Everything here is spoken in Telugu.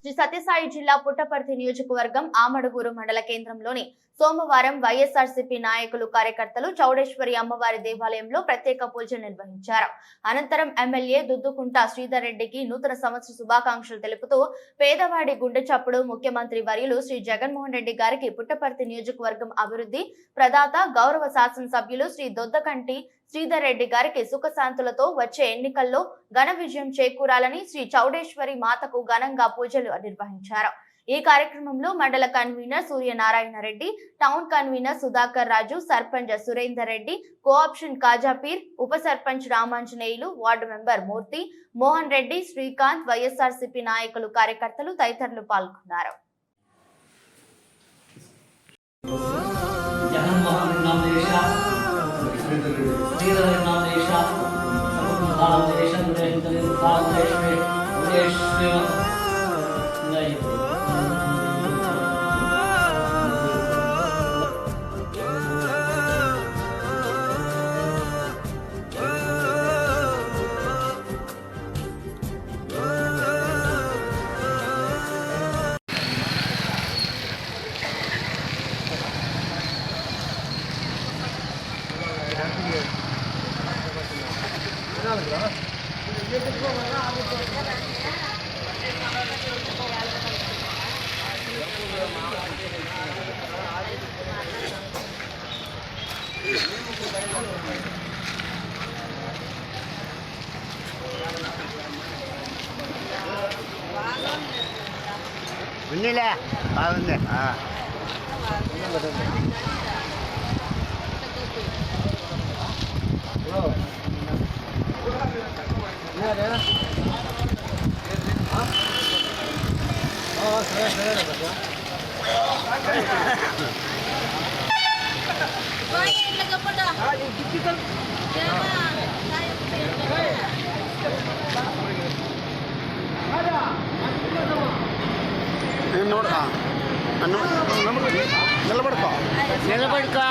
శ్రీ సత్యసాయి జిల్లా పుట్టపర్తి నియోజకవర్గం ఆమడుగూరు మండల కేంద్రంలోని సోమవారం వైఎస్ఆర్సీపీ నాయకులు కార్యకర్తలు చౌడేశ్వరి అమ్మవారి దేవాలయంలో ప్రత్యేక పూజలు నిర్వహించారు. అనంతరం ఎమ్మెల్యే దుద్దుకుంట శ్రీధర్ రెడ్డికి నూతన సంవత్సర శుభాకాంక్షలు తెలుపుతూ పేదవాడి గుండె చప్పుడు ముఖ్యమంత్రి వర్యులు శ్రీ జగన్మోహన్ రెడ్డి గారికి పుట్టపర్తి నియోజకవర్గం అభివృద్ధి ప్రదాత గౌరవ శాసనసభ్యులు శ్రీ దొద్దకంటి శ్రీధర్ రెడ్డి గారికి సుఖశాంతులతో వచ్చే ఎన్నికల్లో ఘన విజయం చేకూరాలని శ్రీ చౌడేశ్వరి మాతకు ఘనంగా పూజలు నిర్వహించారు. ఈ కార్యక్రమంలో మండల convenor Suryanarayana Reddy, town convenor Sudhakar Raju, sarpanch Surender Reddy, co-option Kajapeer, ఉప sarpanch Ramanjaneyulu, ward member Murthy, Mohan Reddy, Srikanth, YSRCP నాయకులు, కార్యకర్తలు తదితరులు పాల్గొన్నారు. ఉన్నిలే బాగుంది. నిలబడుకో